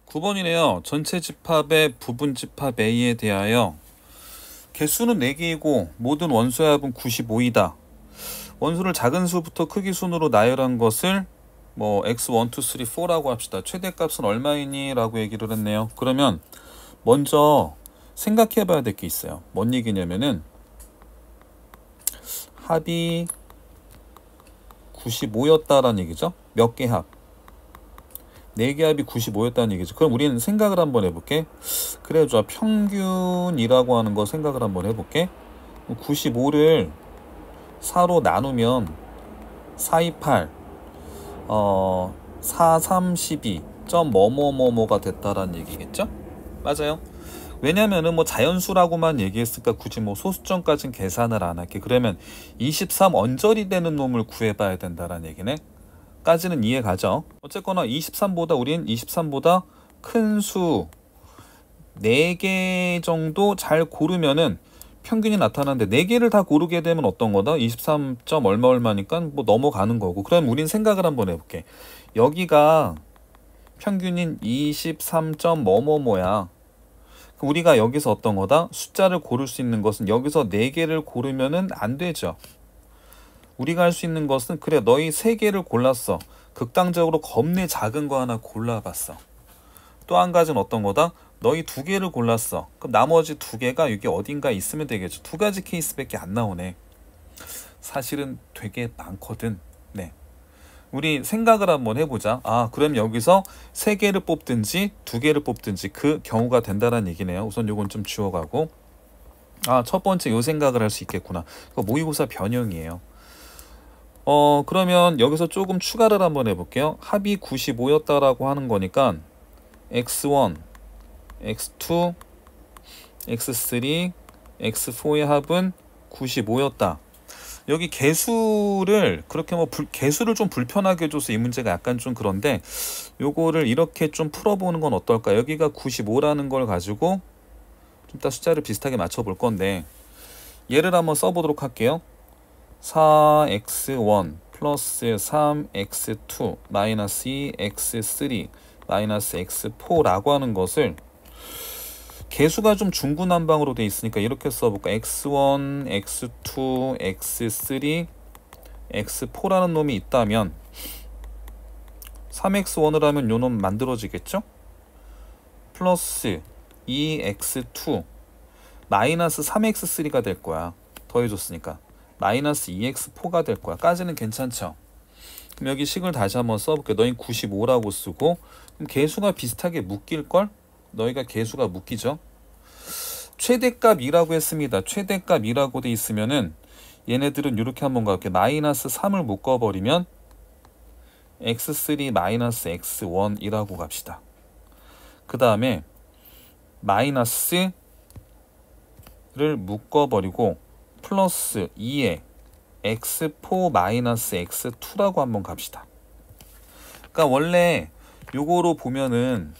9번이네요. 전체 집합의 부분 집합 A에 대하여 개수는 4개이고 모든 원소의 합은 95이다. 원소를 작은 수부터 크기 순으로 나열한 것을 x1, 2, 3, 4라고 합시다. 최대값은 얼마이니? 라고 얘기를 했네요. 그러면 먼저 생각해 봐야 될 게 있어요. 뭔 얘기냐면은 합이 95였다라는 얘기죠. 몇 개 합? 4개 합이 95였다는 얘기죠. 그럼 우리는 생각을 한번 해볼게. 그래, 저 평균이라고 하는 거 생각을 한번 해볼게. 95를 4로 나누면 428 4, 3, 12 점 뭐뭐뭐뭐가 됐다라는 얘기겠죠? 맞아요. 왜냐면은 자연수라고만 얘기했으니까 굳이 소수점까지는 계산을 안 할게. 그러면 23 언저리 되는 놈을 구해봐야 된다라는 얘기네. 까지는 이해 가죠. 어쨌거나 23보다 우린 23보다 큰 수 4개 정도 잘 고르면은 평균이 나타나는데 4개를 다 고르게 되면 어떤 거다? 23. 얼마니까 넘어가는 거고. 그럼 우린 생각을 한번 해볼게. 여기가 평균인 23. 뭐뭐뭐야. 우리가 여기서 어떤 거다? 숫자를 고를 수 있는 것은 여기서 4개를 고르면은 안 되죠. 우리가 할 수 있는 것은 그래, 너희 3개를 골랐어. 극단적으로 겁내 작은 거 하나 골라봤어. 또 한 가지는 어떤 거다? 너희 2개를 골랐어. 그럼 나머지 2개가 여기 어딘가에 있으면 되겠죠. 2가지 케이스밖에 안 나오네. 사실은 되게 많거든. 네. 우리 생각을 한번 해보자. 그럼 여기서 3개를 뽑든지 2개를 뽑든지 그 경우가 된다는 얘기네요. 우선 요건 좀 지워가고. 첫 번째 요 생각을 할 수 있겠구나. 이거 모의고사 변형이에요. 그러면 여기서 조금 추가를 한번 해볼게요. 합이 95였다라고 하는 거니까 x1, x2, x3, x4의 합은 95였다. 여기 개수를 그렇게 개수를 좀 불편하게 줘서 이 문제가 약간 좀 그런데 요거를 이렇게 좀 풀어보는 건 어떨까? 여기가 95라는 걸 가지고 좀 이따 숫자를 비슷하게 맞춰볼 건데 얘를 한번 써보도록 할게요. 4x1 플러스 3x2 마이너스 2x3 마이너스 x4라고 하는 것을 개수가 좀 중구난방으로 돼 있으니까 이렇게 써볼까? x1, x2, x3, x4라는 놈이 있다면 3x1을 하면 요 놈 만들어지겠죠? 플러스 2x2 마이너스 3x3가 될 거야. 더해줬으니까 마이너스 2x4가 될 거야. 까지는 괜찮죠? 그럼 여기 식을 다시 한번 써볼게. 너희 95라고 쓰고 그럼 개수가 비슷하게 묶일걸? 너희가 개수가 묶이죠? 최대값이라고 했습니다. 최대값이라고 돼 있으면은 얘네들은 이렇게 한번 가볼게. 마이너스 3을 묶어버리면 x3 마이너스 x1이라고 갑시다. 그 다음에 마이너스를 묶어버리고 플러스 2에 x4 마이너스 x2라고 한번 갑시다. 그러니까 원래 요거로 보면은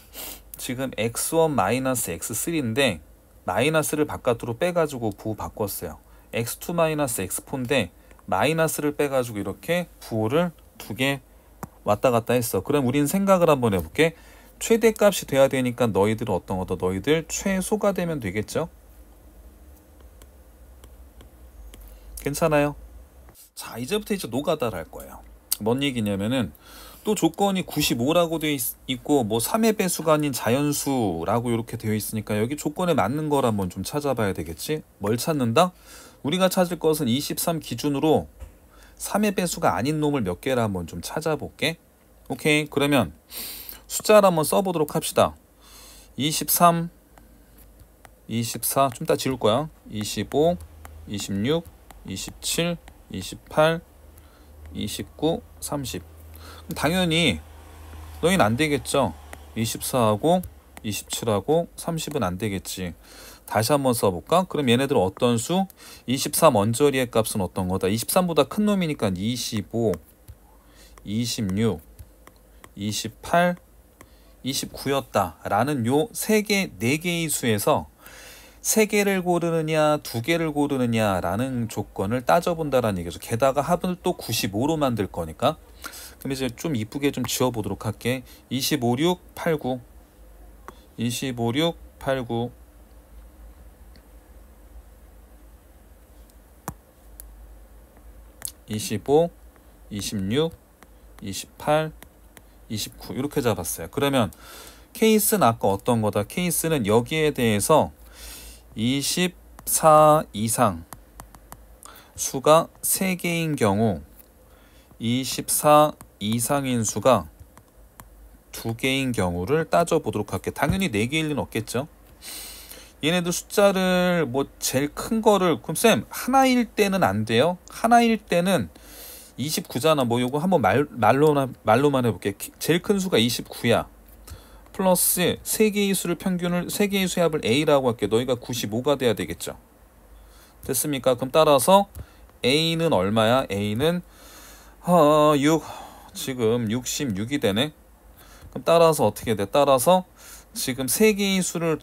지금 x1 마이너스 x3인데 마이너스를 바깥으로 빼가지고 부호 바꿨어요. x2 마이너스 x4인데 마이너스를 빼가지고 이렇게 부호를 2개 왔다 갔다 했어. 그럼 우린 생각을 한번 해볼게. 최대값이 돼야 되니까 너희들은 어떤 거다? 너희들 최소가 되면 되겠죠? 괜찮아요? 자, 이제부터 노가다를 할 거예요. 뭔 얘기냐면은 또 조건이 95라고 되어 있고 3의 배수가 아닌 자연수라고 이렇게 되어 있으니까 여기 조건에 맞는 걸 한번 좀 찾아봐야 되겠지. 뭘 찾는다? 우리가 찾을 것은 23 기준으로 3의 배수가 아닌 놈을 몇 개를 한번 좀 찾아볼게. 오케이, 그러면 숫자를 한번 써보도록 합시다. 23, 24 좀 이따 지울 거야. 25, 26, 27, 28, 29, 30. 당연히 너희는 안 되겠죠. 24하고 27하고 30은 안 되겠지. 다시 한번 써볼까? 그럼 얘네들은 어떤 수? 23 언저리의 값은 어떤 거다? 23보다 큰 놈이니까 25, 26, 28, 29였다 라는 요 3개, 4개의 수에서 3개를 고르느냐 2개를 고르느냐 라는 조건을 따져본다라는 얘기죠. 게다가 합을 또 95로 만들 거니까. 그럼 이제 좀 이쁘게 좀 지워보도록 할게. 25, 6, 8, 9 25, 6, 8, 9. 25, 26, 28, 29 이렇게 잡았어요. 그러면 케이스는 아까 어떤 거다? 케이스는 여기에 대해서 24 이상 수가 3개인 경우 24 이상인 수가 2개인 경우를 따져보도록 할게요. 당연히 4개일 리는 없겠죠. 얘네들 숫자를 뭐 제일 큰 거를 그럼 쌤 하나일 때는 안 돼요. 하나일 때는 29잖아. 뭐 요거 한번 말로만 해볼게. 제일 큰 수가 29야. 플러스 3개의 수를 평균을 3개의 수의 합을 A라고 할게. 너희가 95가 돼야 되겠죠. 됐습니까? 그럼 따라서 A는 얼마야? A는 6 지금 66이 되네. 그럼 따라서 어떻게 돼? 따라서 지금 3개의 수를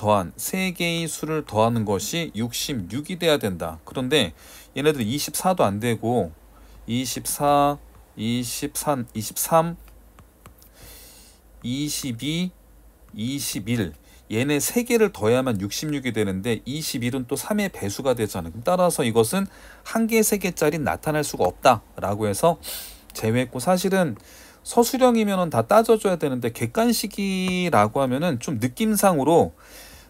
더하는 것이 66이 돼야 된다. 그런데 얘네들 24도 안 되고 24, 23, 22, 21 얘네 3개를 더해야만 66이 되는데 21은 또 3의 배수가 되잖아요. 그럼 따라서 이것은 1개, 3개짜리 나타날 수가 없다 라고 해서 제외했고, 사실은 서술형이면 다 따져줘야 되는데 객관식이라고 하면은 좀 느낌상으로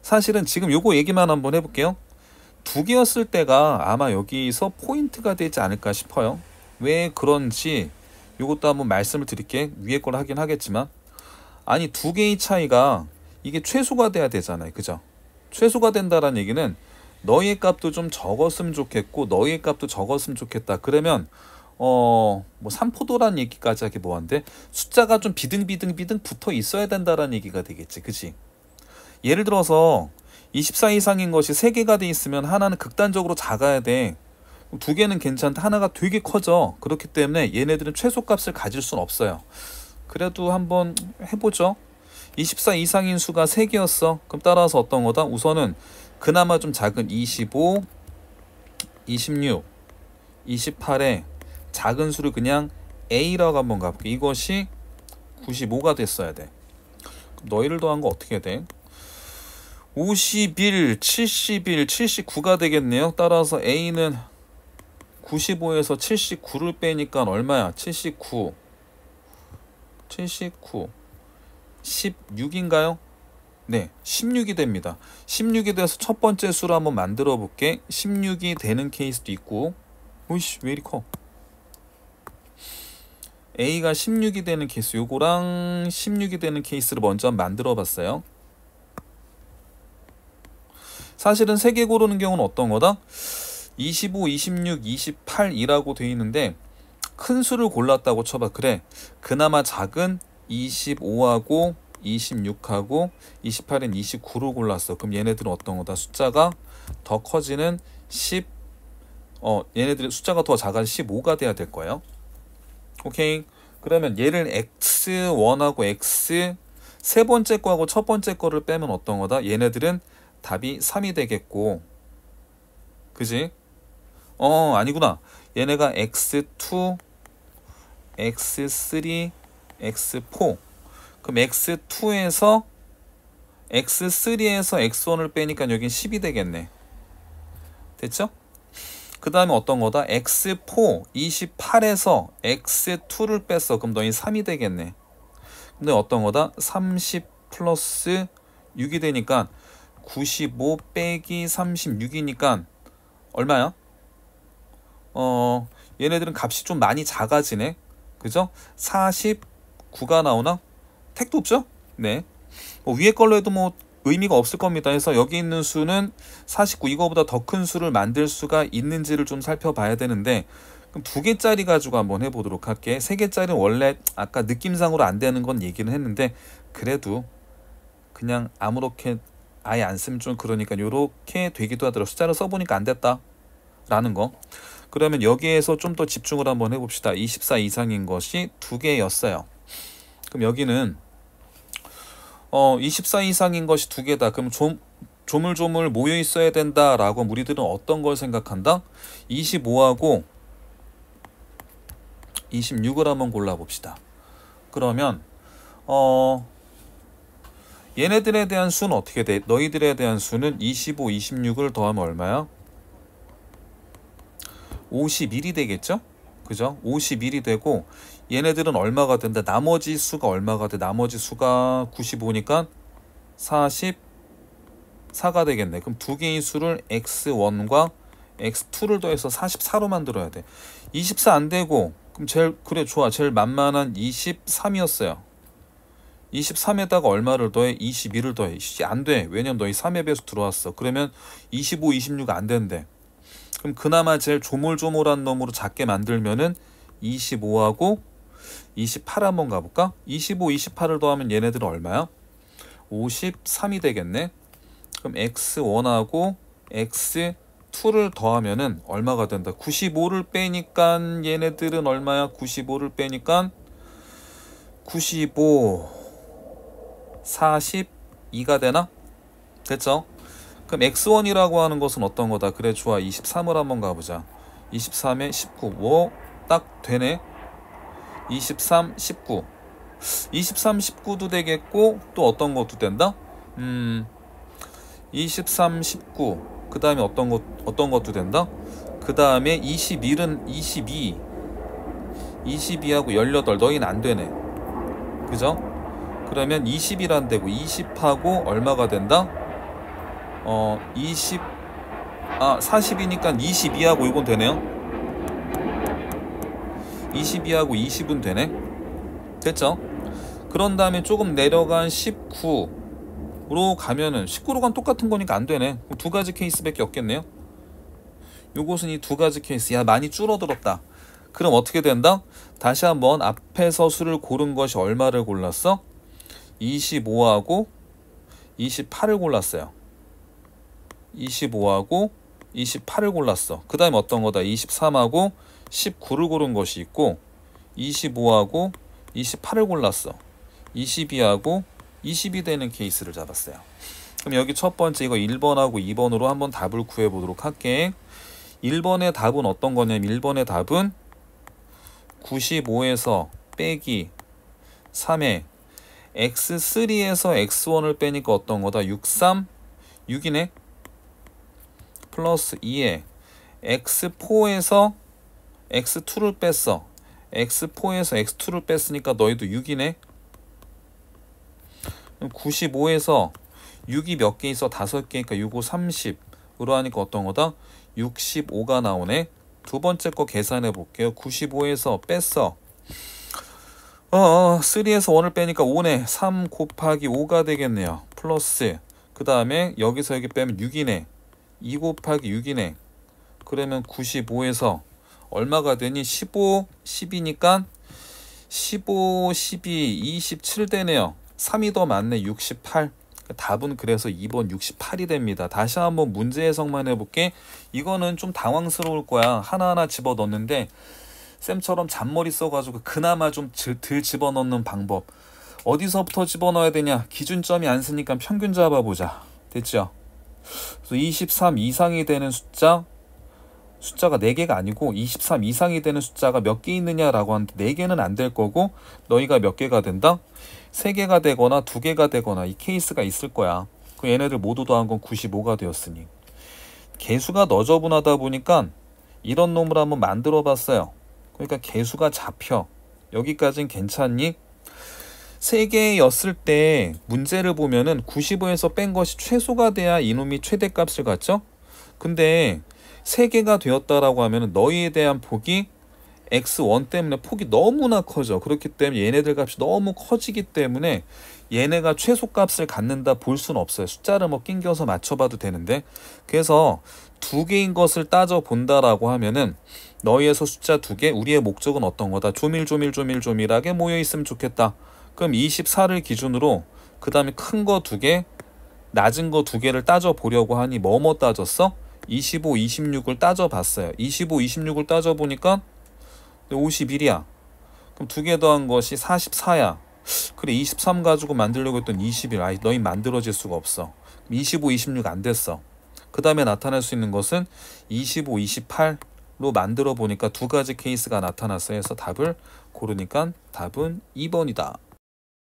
사실은 지금 요거 얘기만 한번 해볼게요. 2개였을 때가 아마 여기서 포인트가 되지 않을까 싶어요. 왜 그런지 요것도 한번 말씀을 드릴게. 위에 걸 하긴 하겠지만, 아니 2개의 차이가 이게 최소가 돼야 되잖아요. 그죠? 최소가 된다라는 얘기는 너희의 값도 좀 적었으면 좋겠고 너희의 값도 적었으면 좋겠다. 그러면 뭐 삼포도라는 얘기까지 하기 뭐한데 숫자가 좀 비등비등 붙어 있어야 된다라는 얘기가 되겠지. 그지? 예를 들어서 24 이상인 것이 3개가 돼 있으면 하나는 극단적으로 작아야 돼. 2개는 괜찮은데 하나가 되게 커져. 그렇기 때문에 얘네들은 최소값을 가질 수는 없어요. 그래도 한번 해보죠. 24 이상인 수가 3개였어. 그럼 따라서 어떤 거다? 우선은 그나마 좀 작은 25, 26, 28에 작은 수를 그냥 A라고 한번 가볼게. 이것이 95가 됐어야 돼. 그럼 너희를 더한 거 어떻게 돼? 51, 71, 79가 되겠네요. 따라서 A는 95에서 79를 빼니까 얼마야? 79, 16인가요? 네, 16이 됩니다. 16이 돼서 첫 번째 수를 한번 만들어 볼게. 16이 되는 케이스도 있고. 오이씨, 왜 이리 커? A가 16이 되는 케이스, 요거랑 16이 되는 케이스를 먼저 한번 만들어 봤어요. 사실은 3개 고르는 경우는 어떤 거다? 25, 26, 28이라고 되어 있는데 큰 수를 골랐다고 쳐봐. 그래, 그나마 작은 25하고 26하고 28은 29로 골랐어. 그럼 얘네들은 어떤 거다? 숫자가 더 커지는 10, 얘네들의 숫자가 더 작은 15가 돼야 될 거예요. 오케이. 그러면 얘를 x1하고 x 세 번째 거하고 첫 번째 거를 빼면 어떤 거다? 얘네들은 답이 3이 되겠고, 그지? 아니구나. 얘네가 x2, x3, x4. 그럼 x2에서 x3에서 x1을 빼니까 여긴 10이 되겠네. 됐죠? 그 다음에 어떤 거다? x4, 28에서 x2를 뺐어. 그럼 너희 3이 되겠네. 근데 어떤 거다? 30 플러스 6이 되니까 95 빼기 36이니까 얼마야? 얘네들은 값이 좀 많이 작아지네. 그죠? 49가 나오나? 택도 없죠? 네. 위에 걸로 해도 뭐 의미가 없을 겁니다. 해서 여기 있는 수는 49, 이거보다 더 큰 수를 만들 수가 있는지를 좀 살펴봐야 되는데, 그럼 2개짜리 가지고 한번 해보도록 할게. 3개짜리는 원래 아까 느낌상으로 안 되는 건 얘기는 했는데, 그래도 그냥 아무렇게 아예 안 쓰면 좀 그러니까 요렇게 되기도 하더라고. 숫자를 써보니까 안 됐다 라는 거. 그러면 여기에서 좀 더 집중을 한번 해봅시다. 24 이상인 것이 2개였어요. 그럼 여기는 24 이상인 것이 2개다. 그럼 조물조물 모여 있어야 된다라고 우리들은 어떤 걸 생각한다? 25하고 26을 한번 골라봅시다. 그러면 얘네들에 대한 수는 어떻게 돼? 너희들에 대한 수는 25, 26을 더하면 얼마야? 51이 되겠죠? 그죠? 51이 되고 얘네들은 얼마가 된다? 나머지 수가 얼마가 돼? 나머지 수가 95니까 44가 되겠네. 그럼 두 개의 수를 x1과 x2를 더해서 44로 만들어야 돼. 24 안 되고 그럼 그래 좋아. 제일 만만한 23이었어요. 23에다가 얼마를 더해? 21을 더해. 안 돼. 왜냐면 너희 3의 배수 들어왔어. 그러면 25, 26 안 된대. 그럼 그나마 제일 조물조물한 놈으로 작게 만들면은 25하고 28 한번 가볼까? 25, 28을 더하면 얘네들은 얼마야? 53이 되겠네. 그럼 x1하고 x2를 더하면은 얼마가 된다? 95를 빼니까 얘네들은 얼마야? 95를 빼니까 95, 42가 되나? 됐죠? 그럼 x1이라고 하는 것은 어떤 거다? 그래 좋아. 23을 한번 가보자. 23에 19. 뭐 딱 되네. 23, 19. 23, 19도 되겠고 또 어떤 것도 된다? 23, 19. 그 다음에 어떤 것도 된다? 그 다음에 21은 22. 22하고 18. 너희는 안 되네. 그죠? 그러면 20이란 되고 20하고 얼마가 된다? 40이니까 22하고 이건 되네요. 22하고 20은 되네. 됐죠? 그런 다음에 조금 내려간 19로 가면은 19로 간 똑같은 거니까 안 되네. 두 가지 케이스밖에 없겠네요. 요것은 이 두 가지 케이스. 야, 많이 줄어들었다. 그럼 어떻게 된다? 다시 한번 앞에서 수를 고른 것이 얼마를 골랐어? 25하고 28을 골랐어요. 25하고 28을 골랐어. 그 다음에 어떤 거다? 23하고 19를 고른 것이 있고 25하고 28을 골랐어. 22하고 20이 되는 케이스를 잡았어요. 그럼 여기 첫 번째 이거 1번하고 2번으로 한번 답을 구해보도록 할게. 1번의 답은 어떤 거냐면 1번의 답은 95에서 빼기 3에 x3에서 x1을 빼니까 어떤 거다? 63, 6이네. 플러스 2에 x4에서 x2를 뺐어. x4에서 x2를 뺐으니까 너희도 6이네. 95에서 6이 몇 개 있어? 5개니까 6, 5, 30으로 하니까 어떤 거다? 65가 나오네. 두 번째 거 계산해 볼게요. 95에서 뺐어. 3에서 1을 빼니까 5네. 3 곱하기 5가 되겠네요. 플러스 그 다음에 여기서 여기 빼면 6이네. 2 곱하기 6이네. 그러면 95에서 얼마가 되니? 15, 10이니까 15, 12, 27 되네요. 3이 더 많네. 68. 답은 그래서 2번 68이 됩니다. 다시 한번 문제 해석만 해볼게. 이거는 좀 당황스러울 거야. 하나하나 집어넣는데 쌤처럼 잔머리 써가지고 그나마 좀 덜 집어넣는 방법. 어디서부터 집어넣어야 되냐? 기준점이 안 쓰니까 평균 잡아보자. 됐죠? 그래서 23 이상이 되는 숫자가 4개가 아니고 23 이상이 되는 숫자가 몇 개 있느냐라고 하는데 4개는 안 될 거고 너희가 몇 개가 된다? 3개가 되거나 2개가 되거나 이 케이스가 있을 거야. 그 얘네들 모두 더한 건 95가 되었으니 개수가 너저분하다 보니까 이런 놈을 한번 만들어 봤어요. 그러니까 개수가 잡혀. 여기까지는 괜찮니? 3개였을 때 문제를 보면은 95에서 뺀 것이 최소가 돼야 이놈이 최대값을 갖죠? 근데 3개가 되었다라고 하면 너희에 대한 폭이 x1 때문에 폭이 너무나 커져. 그렇기 때문에 얘네들 값이 너무 커지기 때문에 얘네가 최소값을 갖는다 볼 수는 없어요. 숫자를 뭐 낑겨서 맞춰봐도 되는데 그래서 2개인 것을 따져본다라고 하면은 너희에서 숫자 2개, 우리의 목적은 어떤 거다? 조밀조밀하게 모여있으면 좋겠다. 그럼 24를 기준으로 그 다음에 큰 거 2개, 낮은 거 2개를 따져보려고 하니 뭐뭐 따졌어? 25, 26을 따져봤어요. 25, 26을 따져보니까 51이야. 그럼 2개 더한 것이 44야. 그래 23 가지고 만들려고 했던 21. 아이 너희 만들어질 수가 없어. 25, 26 안 됐어. 그 다음에 나타날 수 있는 것은 25, 28로 만들어 보니까 두 가지 케이스가 나타났어요. 해서 답을 고르니까 답은 2번이다.